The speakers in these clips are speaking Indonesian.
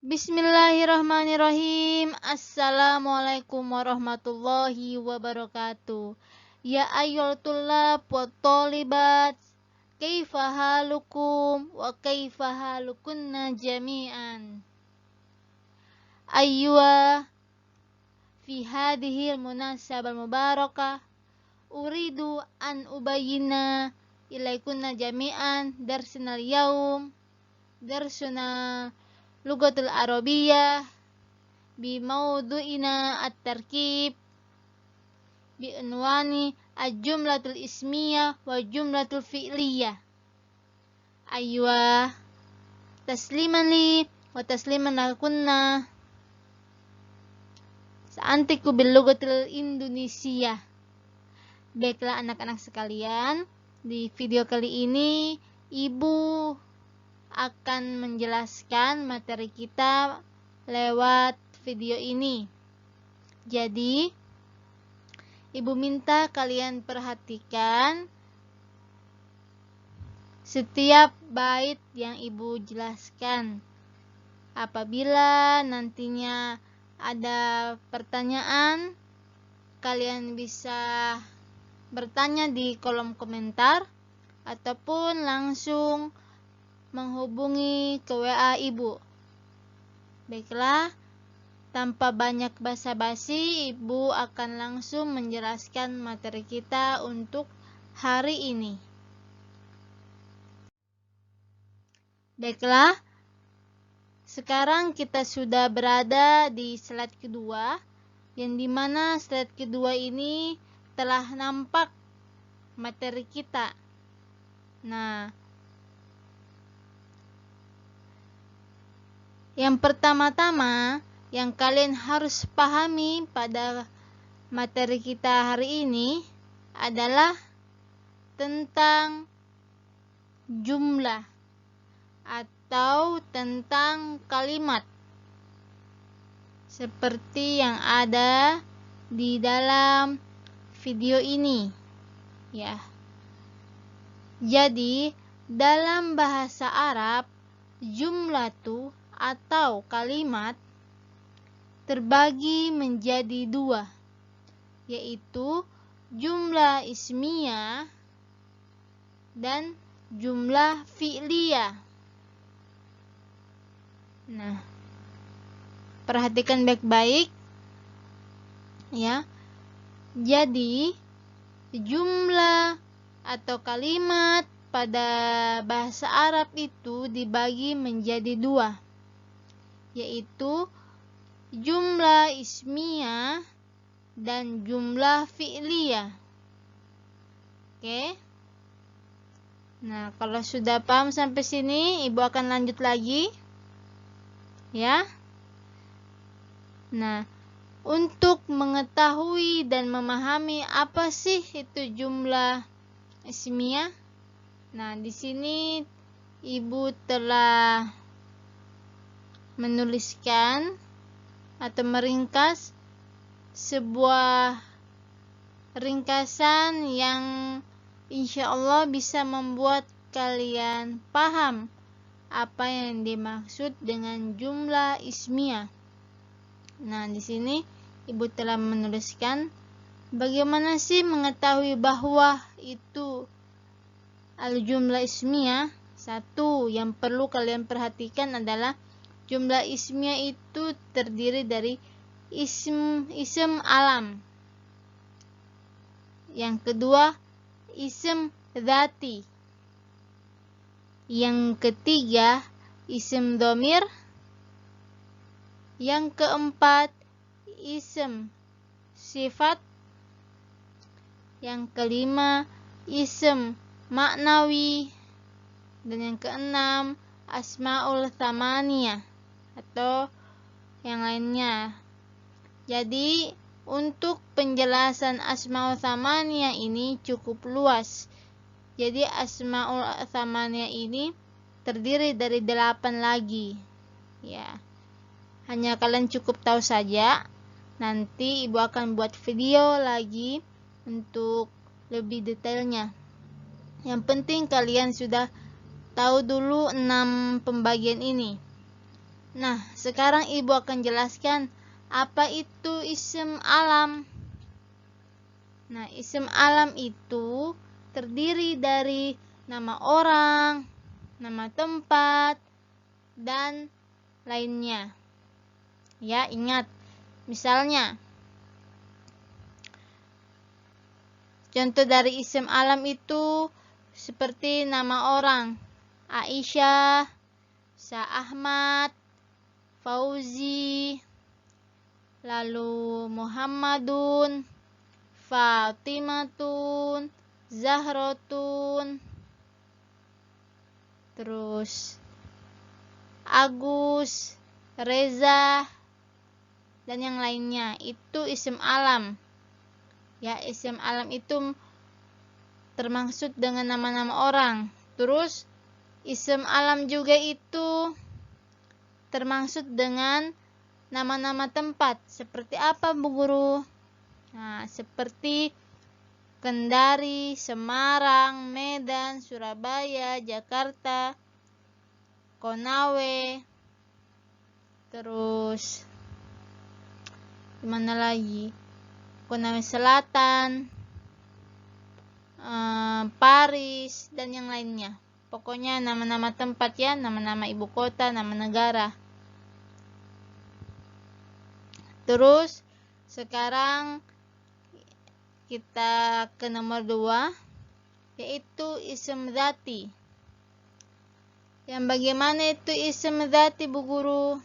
Bismillahirrahmanirrahim. Assalamualaikum warahmatullahi wabarakatuh. Ya ayyuhal tullab wa tholibat, kaifa halukum wa kaifa halukunna jami'an. Ayyuha fi hadhil munasabah mubarakah uridu an ubayyina ilaikunna jami'an darsinal yaum darsuna lugatul arabiyyah bi mawdu'ina at-tarkib bi unwani al-jumlatul ismiyah wa jumlatul fi'liyah. Aywa tasliman li wa tasliman lakunna sa'antiku bil lugatul Indonesia. Baiklah anak-anak sekalian, di video kali ini Ibu akan menjelaskan materi kita lewat video ini. Jadi, Ibu minta kalian perhatikan setiap bait yang Ibu jelaskan. Apabila nantinya ada pertanyaan, kalian bisa bertanya di kolom komentar ataupun langsung menghubungi ke WA Ibu. Baiklah, tanpa banyak basa-basi, Ibu akan langsung menjelaskan materi kita untuk hari ini. Baiklah, sekarang kita sudah berada di slide kedua, yang dimana slide kedua ini telah nampak materi kita. Nah, yang pertama-tama yang kalian harus pahami pada materi kita hari ini adalah tentang jumlah atau tentang kalimat seperti yang ada di dalam video ini, ya. Jadi, dalam bahasa Arab, jumlah atau kalimat terbagi menjadi dua, yaitu jumlah ismiyah dan jumlah fi'liyah. Nah, perhatikan baik-baik ya. Jadi, jumlah atau kalimat pada bahasa Arab itu dibagi menjadi dua, yaitu jumlah ismiyah dan jumlah fi'liyah. Oke. Nah, kalau sudah paham sampai sini, Ibu akan lanjut lagi. Ya. Nah, untuk mengetahui dan memahami apa sih itu jumlah ismiyah. Nah, di sini Ibu telah menuliskan atau meringkas sebuah ringkasan yang insya Allah bisa membuat kalian paham apa yang dimaksud dengan jumlah ismiyah. Nah, di sini Ibu telah menuliskan bagaimana sih mengetahui bahwa itu al-jumlah ismiyah. Satu yang perlu kalian perhatikan adalah jumlah ismiyah itu terdiri dari ism alam. Yang kedua, ism dzati. Yang ketiga, ism dhamir. Yang keempat, ism sifat. Yang kelima, ism maknawi. Dan yang keenam, asmaul tsamaniyah atau yang lainnya. Jadi, untuk penjelasan asmaul tsamaniyah ini cukup luas. Jadi, asmaul tsamaniyah ini terdiri dari 8 lagi. Ya. Hanya kalian cukup tahu saja. Nanti Ibu akan buat video lagi untuk lebih detailnya. Yang penting kalian sudah tahu dulu 6 pembagian ini. Nah, sekarang Ibu akan jelaskan apa itu isim alam. Nah, isim alam itu terdiri dari nama orang, nama tempat, dan lainnya. Ya, ingat. Misalnya, contoh dari isim alam itu seperti nama orang. Aisyah, Sa Ahmad, Fauzi, lalu Muhammadun, Fatimatun, Zahratun, terus Agus, Reza, dan yang lainnya. Itu isim alam. Ya, isim alam itu termaksud dengan nama-nama orang. Terus isim alam juga itu termaksud dengan nama-nama tempat. Seperti apa, Bu Guru? Nah, seperti Kendari, Semarang, Medan, Surabaya, Jakarta, Konawe, terus mana lagi? Konawe Selatan, Paris, dan yang lainnya. Pokoknya nama-nama tempat ya, nama-nama ibu kota, nama negara. Terus sekarang kita ke nomor 2, yaitu isim dzati. Yang bagaimana itu isim dzati, Bu Guru?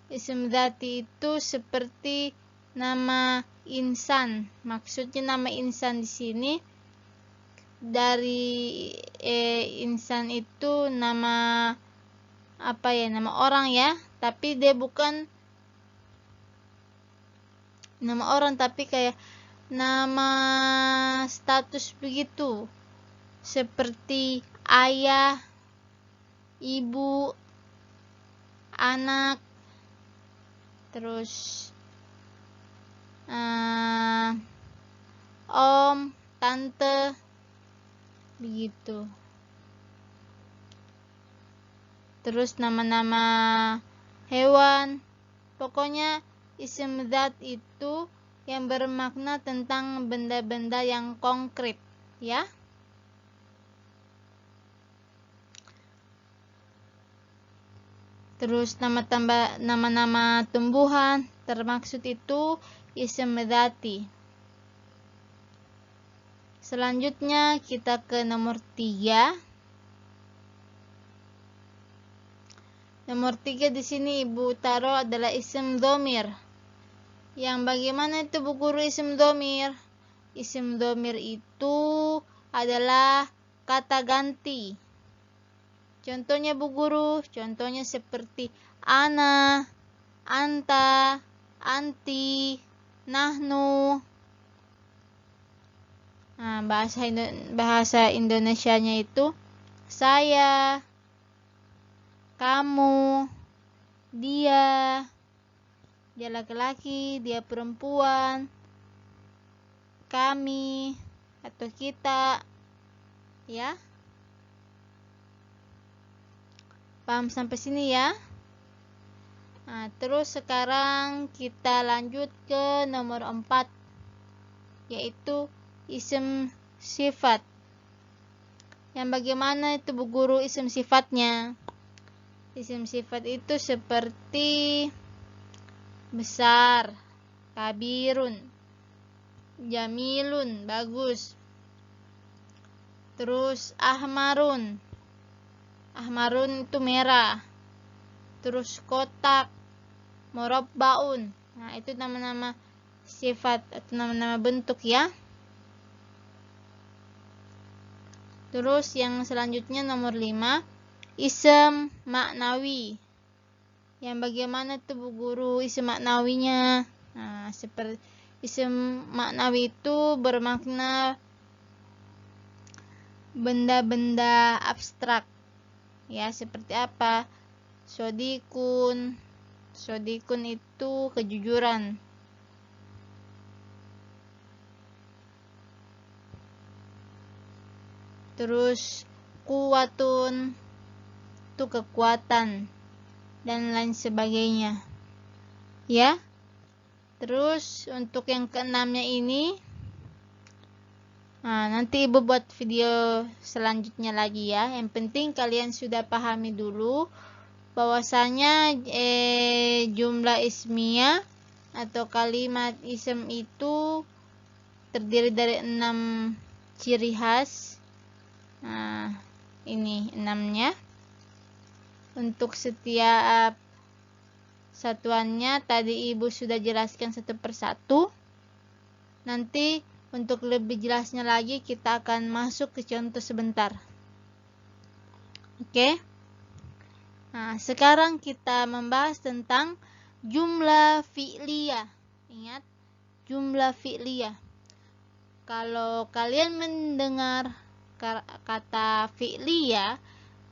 Isim dzati itu seperti nama insan. Maksudnya nama insan di sini dari insan itu nama apa ya? Nama orang ya, tapi dia bukan nama orang tapi kayak nama status begitu. Seperti ayah, ibu, anak, terus om, tante, begitu. Terus nama-nama hewan. Pokoknya isim dzat itu yang bermakna tentang benda-benda yang konkret, ya. Terus nama-nama tumbuhan termaksud itu isim dzati. Selanjutnya kita ke nomor 3. Nomor 3 di sini Ibu taruh adalah isim dhamir. Yang bagaimana itu, Bu Guru, isim dhamir? Isim dhamir itu adalah kata ganti. Contohnya, Bu Guru, contohnya seperti ana, anta, anti, nahnu. Nah, bahasa Indonesianya itu saya, kamu, dia laki-laki, dia perempuan, kami atau kita, ya. Paham sampai sini ya? Nah, terus sekarang kita lanjut ke nomor 4, yaitu isim sifat. Yang bagaimana itu, Bu Guru, isim sifatnya? Isim sifat itu seperti besar, kabirun, jamilun, bagus. Terus ahmarun. Ahmarun itu merah. Terus kotak, murabbaun. Nah, itu nama-nama sifat atau nama-nama bentuk ya. Terus yang selanjutnya nomor 5, isim maknawi. Yang bagaimana tuh, Bu Guru, isim maknawinya? Nah, seperti isim maknawi itu bermakna benda-benda abstrak. Ya, seperti apa? Sodikun. Sodikun itu kejujuran. Terus kuwatun itu kekuatan. dan lain sebagainya. Ya. Terus untuk yang keenamnya ini, nah, nanti Ibu buat video selanjutnya lagi ya. Yang penting kalian sudah pahami dulu bahwasanya jumlah ismiyah atau kalimat ism itu terdiri dari 6 ciri khas. Nah, ini 6-nya. Untuk setiap satuannya tadi Ibu sudah jelaskan satu persatu. Nanti untuk lebih jelasnya lagi kita akan masuk ke contoh sebentar. Oke. Nah, sekarang kita membahas tentang jumlah fi'liyah. Ingat, jumlah fi'liyah. Kalau kalian mendengar kata fi'liyah,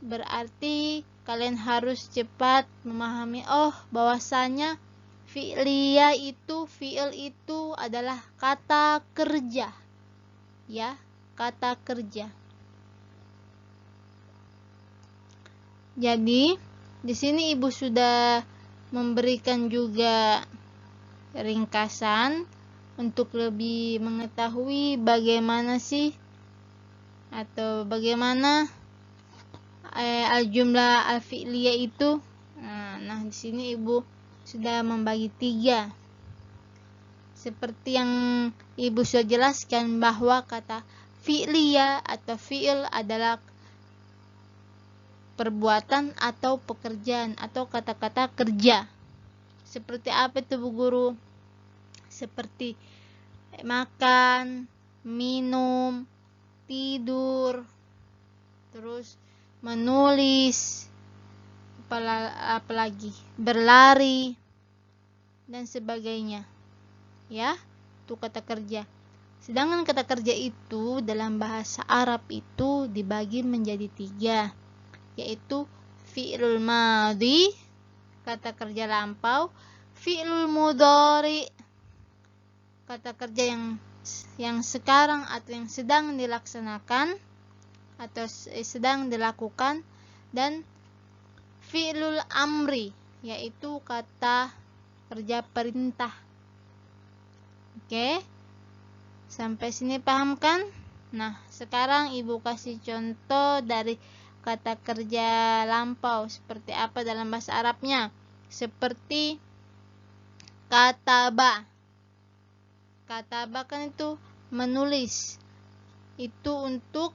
berarti kalian harus cepat memahami bahwasanya fi'liyah itu, fi'il itu adalah kata kerja. Ya, kata kerja. Jadi, di sini Ibu sudah memberikan juga ringkasan untuk lebih mengetahui bagaimana sih atau bagaimana jumlah al-fi'liyah itu. Nah, di sini Ibu sudah membagi 3. Seperti yang Ibu sudah jelaskan bahwa kata fi'liyah atau fi'il adalah perbuatan atau pekerjaan atau kata-kata kerja. Seperti apa itu Bu Guru? Seperti makan, minum, tidur, terus menulis, apalagi berlari dan sebagainya. Ya, itu kata kerja. Sedangkan kata kerja itu dalam bahasa Arab itu dibagi menjadi 3, yaitu fi'lul madhi, kata kerja lampau, fi'lul mudhari, kata kerja yang sekarang atau yang sedang dilaksanakan atau sedang dilakukan, dan fi'lul amri, yaitu kata kerja perintah. Oke, sampai sini paham kan? Nah, sekarang Ibu kasih contoh dari kata kerja lampau seperti apa dalam bahasa Arabnya. Seperti kataba. Kataba kan itu menulis. Itu untuk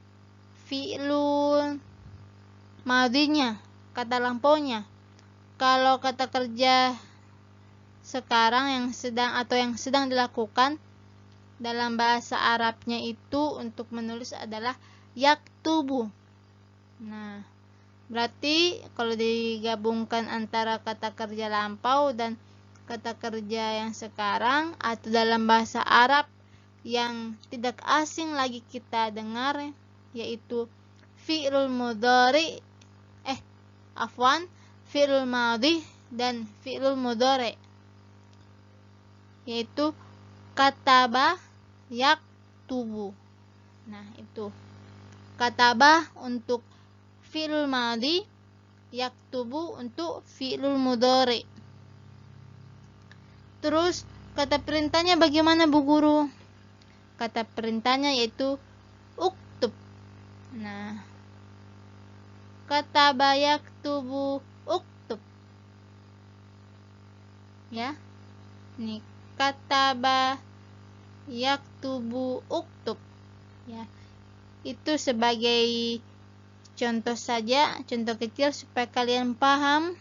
fi'lul madhinya, kata lampaunya. Kalau kata kerja sekarang yang sedang dilakukan dalam bahasa Arabnya itu untuk menulis adalah yaktubu. Nah, berarti kalau digabungkan antara kata kerja lampau dan kata kerja yang sekarang atau dalam bahasa Arab yang tidak asing lagi kita dengar, yaitu fi'lul mudhari, fi'lul madhi dan fi'lul mudhari, yaitu kataba, yaktubu. Nah, itu kataba untuk fi'lul madhi, yaktubu untuk fi'lul mudhari. Terus kata perintahnya bagaimana Bu Guru? Kata perintahnya yaitu uktub. Nah, kataba yaktubu uktub. Ya. Ini kataba yaktubu uktub. Ya. Itu sebagai contoh saja, contoh kecil supaya kalian paham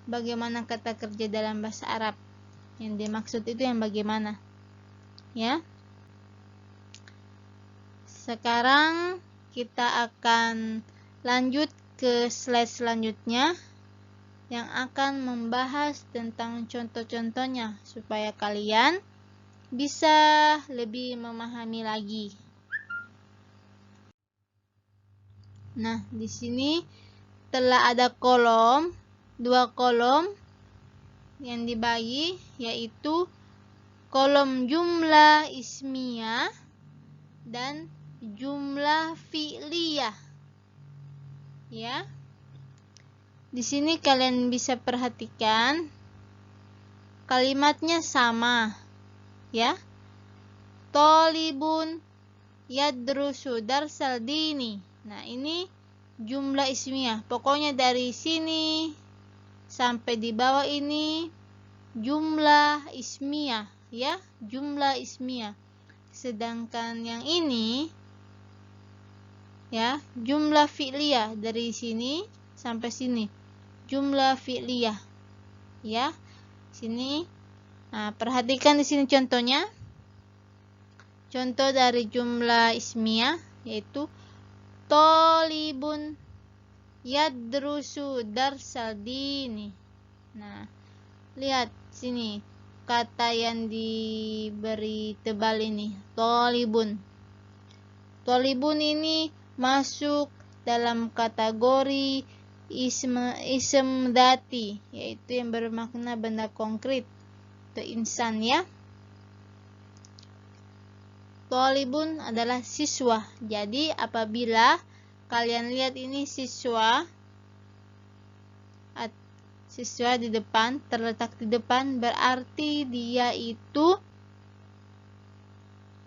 bagaimana kata kerja dalam bahasa Arab. Yang dimaksud itu yang bagaimana. Ya. Sekarang kita akan lanjut ke slide selanjutnya yang akan membahas tentang contoh-contohnya supaya kalian bisa lebih memahami lagi. Nah, di sini telah ada dua kolom yang dibagi, yaitu kolom jumlah ismiyah dan jumlah fi'liyah. Ya. Di sini kalian bisa perhatikan kalimatnya sama, ya. Tolibun yadrusu darsal dini. Nah, ini jumlah ismiyah. Pokoknya dari sini sampai di bawah ini jumlah ismiyah, ya, jumlah ismiyah. Sedangkan yang ini, ya, jumlah fi'liyah dari sini sampai sini. Jumlah fi'liyah, ya. Sini. Nah, perhatikan di sini contohnya. Contoh dari jumlah ismiyah yaitu tolibun yadrusu darsal dini. Nah, lihat sini kata yang diberi tebal ini, tolibun. Tolibun ini masuk dalam kategori ism dati, yaitu yang bermakna benda konkret atau insan, ya. Tolibun adalah siswa. Jadi apabila kalian lihat ini siswa di depan, terletak di depan, berarti dia itu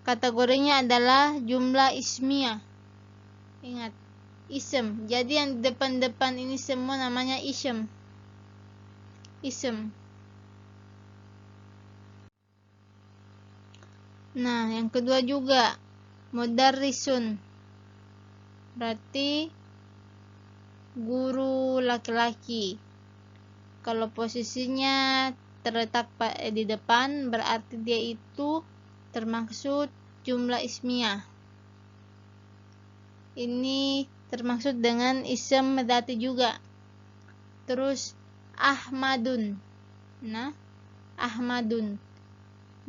kategorinya adalah jumlah ismiyah. Ingat, ism. Jadi yang di depan-depan ini semua namanya ism. Ism. Nah, yang kedua juga mudarrisun. Berarti guru laki-laki. Kalau posisinya terletak di depan, berarti dia itu termaksud jumlah ismiyah. Ini termaksud dengan ism dati juga. Terus Ahmadun. Nah, Ahmadun.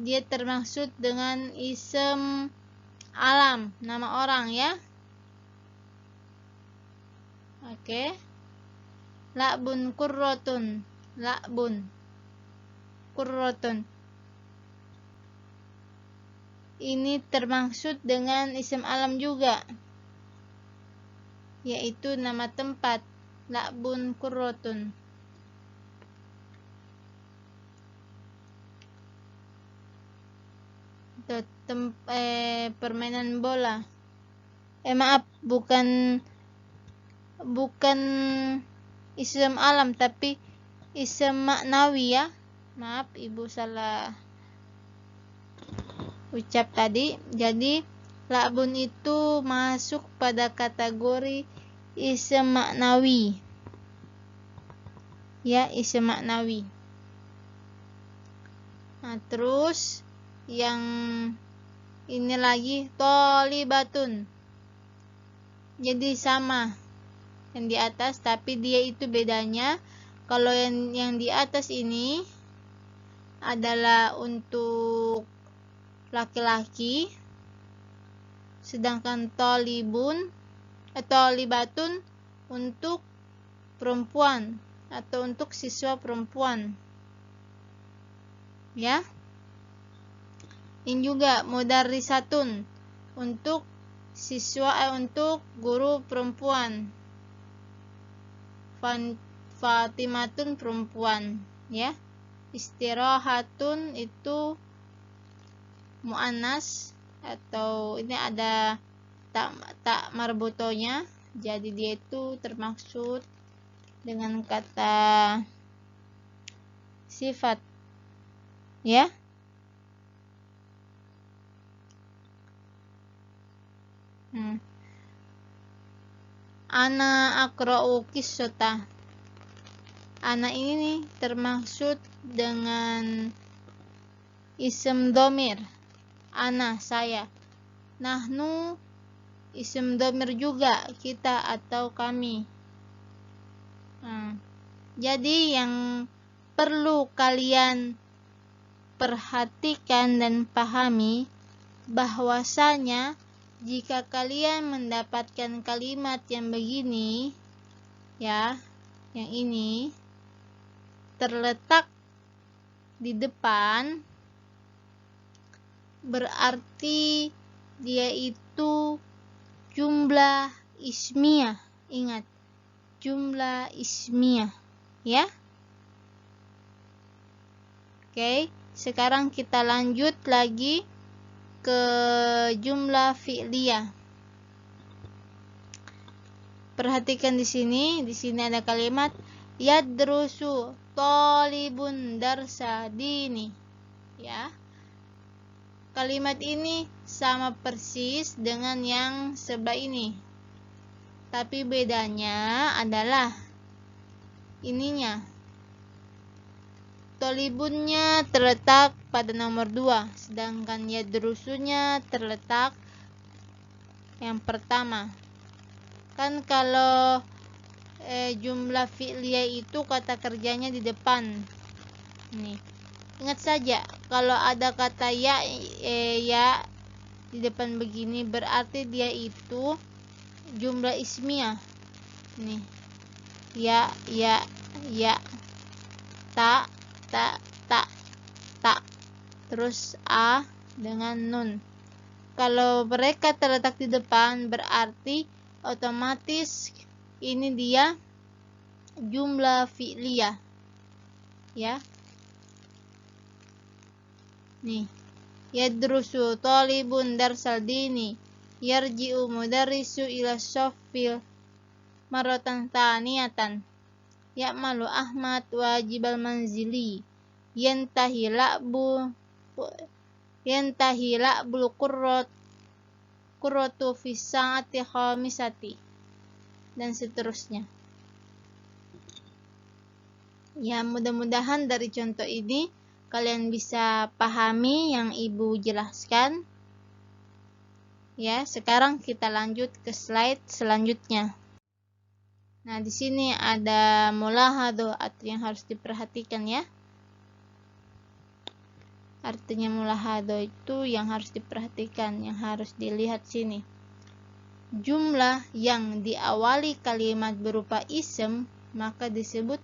Dia termaksud dengan ism alam, nama orang, ya. Oke. La'bun kurrotun. La'bun kurrotun. Ini termaksud dengan ism alam juga, yaitu nama tempat, La'bun kurrotun. Permainan bola. Maaf, bukan ism alam tapi ism maknawi, ya. Maaf, ibu salah ucap tadi. Jadi la'bun itu masuk pada kategori ism maknawi, ya, ism maknawi. Nah, terus yang ini lagi tolibatun. Jadi sama yang di atas, tapi dia itu bedanya. Kalau yang di atas ini adalah untuk laki-laki, sedangkan tolibatun untuk perempuan atau untuk siswa perempuan, ya. Ini juga mudarrisatun untuk untuk guru perempuan. Fatimatun perempuan, ya. Istirahatun itu muannas, atau ini ada tak marbutonya, jadi dia itu termaksud dengan kata sifat, ya. Ana akra'u qissata. Ana ini termaksud dengan ism domir. Ana, saya. Nahnu ism domir juga, kita atau kami. Jadi yang perlu kalian perhatikan dan pahami bahwasanya jika kalian mendapatkan kalimat yang begini, ya, yang ini terletak di depan, berarti dia itu jumlah ismiyah. Ingat, jumlah ismiyah. ya. Oke, sekarang kita lanjut lagi ke jumlah fi'liyah. Perhatikan di sini ada kalimat yadrusu thalibun darsa dini, ya. Kalimat ini sama persis dengan yang sebelah ini, tapi bedanya adalah ininya. Thalibunnya terletak pada nomor 2, sedangkan yadrusunya terletak yang pertama. Kan kalau jumlah fi'liyah itu kata kerjanya di depan. Nih. Ingat saja, kalau ada kata ya di depan begini berarti dia itu jumlah ismiyah. Nih. Ya, ta, terus a dengan nun. Kalau mereka terletak di depan berarti otomatis ini dia jumlah fi'liyah, ya. Nih, yadrusu talibun darsal dini, yarji'u mudarrisu ila shaffil maratan taniyatan, ya'malu Ahmad wajibal manzili, yantahi la'bul qurratu fi sa'ati khamisati, dan seterusnya. Ya, mudah-mudahan dari contoh ini kalian bisa pahami yang Ibu jelaskan. Ya, sekarang kita lanjut ke slide selanjutnya. Nah, di sini ada mulahadho atau yang harus diperhatikan, ya. Artinya mulahadho itu yang harus diperhatikan, yang harus dilihat sini. Jumlah yang diawali kalimat berupa ism maka disebut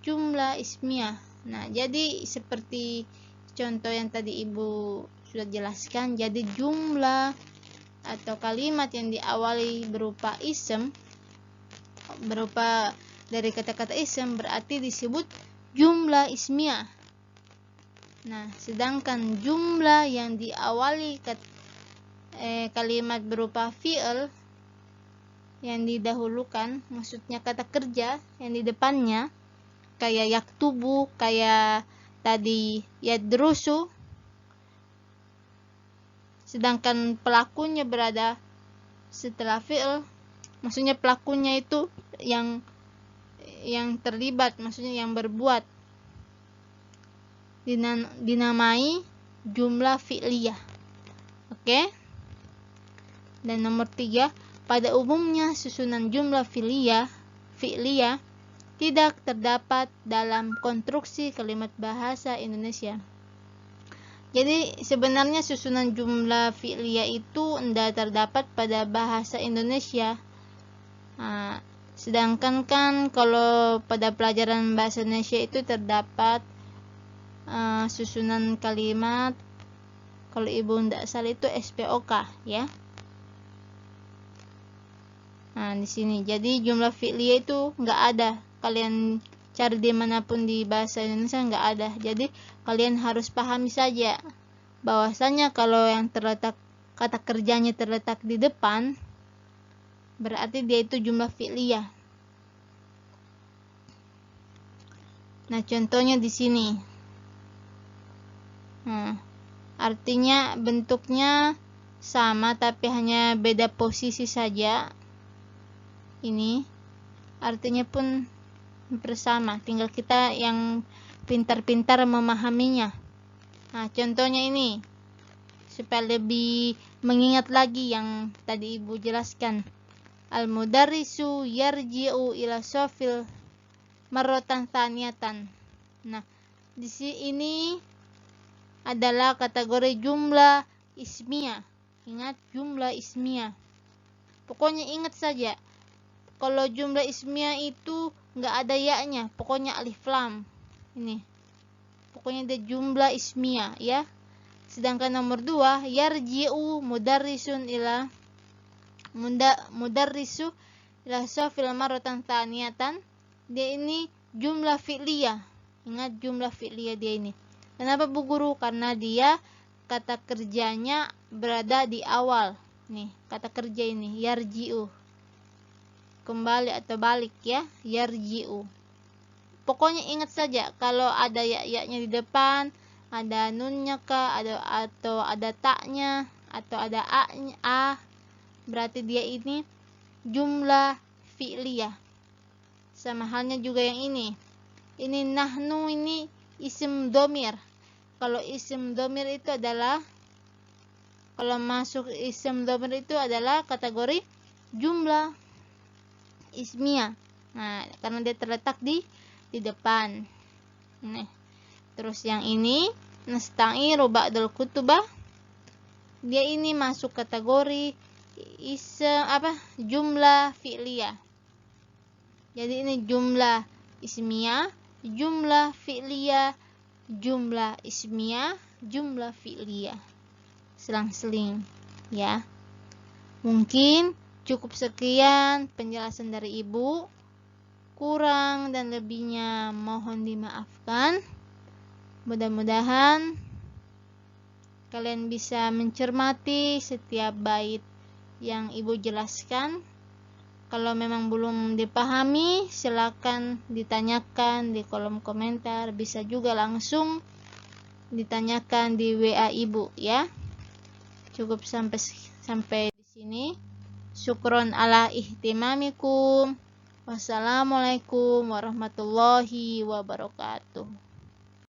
jumlah ismiyah. Nah, jadi seperti contoh yang tadi Ibu sudah jelaskan, jadi jumlah atau kalimat yang diawali berupa ism, berupa dari kata-kata ism, berarti disebut jumlah ismiyah. Nah, sedangkan jumlah yang diawali kalimat berupa fi'il yang didahulukan, maksudnya kata kerja yang di depannya, kayak yaktubu, kayak tadi yadrusu, sedangkan pelakunya berada setelah fi'il, maksudnya pelakunya itu yang terlibat, maksudnya yang berbuat, dinamai jumlah fi'liyah. Oke? Dan nomor 3, pada umumnya susunan jumlah fi'liyah tidak terdapat dalam konstruksi kalimat bahasa Indonesia. Jadi sebenarnya susunan jumlah fi'liyah itu tidak terdapat pada bahasa Indonesia. Nah, sedangkan kan kalau pada pelajaran bahasa Indonesia itu terdapat susunan kalimat, kalau Ibu tidak salah itu SPOK, ya. Nah, di sini jadi jumlah fi'liyah itu nggak ada. Kalian cari dimanapun di bahasa Indonesia nggak ada. Jadi kalian harus pahami saja bahwasanya kalau yang terletak kata kerjanya terletak di depan berarti dia itu jumlah fi'liyah. Nah, contohnya di sini. Artinya bentuknya sama tapi hanya beda posisi saja. Ini artinya pun bersama, tinggal kita yang pintar-pintar memahaminya. Nah, contohnya ini supaya lebih mengingat lagi yang tadi Ibu jelaskan. Al-mudarrisu yarji'u ila shafil marratan thaniyatan. Nah, di sini adalah kategori jumlah ismiyah. Ingat, jumlah ismiyah. Pokoknya ingat saja, kalau jumlah ismiyah itu nggak ada ya-nya, pokoknya alif lam. Ini, pokoknya dia jumlah ismiyah, ya. Sedangkan nomor 2, yarji'u mudarrisu ila shafil marratan thaniyatan. Dia ini jumlah fi'liyah. Ingat jumlah fi'liyah dia ini. Kenapa Bu Guru? Karena dia kata kerjanya berada di awal. Nih, kata kerja ini yarji'u. Kembali atau balik ya, yarji'u. Pokoknya ingat saja kalau ada ya-nya di depan, ada nunnya kah, atau ada taknya, atau ada a, berarti dia ini jumlah fi'liyah. Sama halnya juga yang ini. Ini nahnu ini isim domir. Kalau isim domir itu adalah, kalau masuk isim domir itu adalah kategori jumlah ismiyah. Nah, karena dia terletak di depan. Nih. Terus yang ini nasta'iru ba'dal kutubah. Dia ini masuk kategori jumlah fi'liyah. Jadi ini jumlah ismiyah, jumlah fi'liyah, jumlah ismiyah, jumlah fi'liyah. Selang-seling ya. Mungkin cukup sekian penjelasan dari Ibu. Kurang dan lebihnya mohon dimaafkan. Mudah-mudahan kalian bisa mencermati setiap bait yang Ibu jelaskan. Kalau memang belum dipahami, silakan ditanyakan di kolom komentar. Bisa juga langsung ditanyakan di WA Ibu ya. Cukup sampai di sini. Syukron ala ihtimamikum. Wassalamualaikum warahmatullahi wabarakatuh.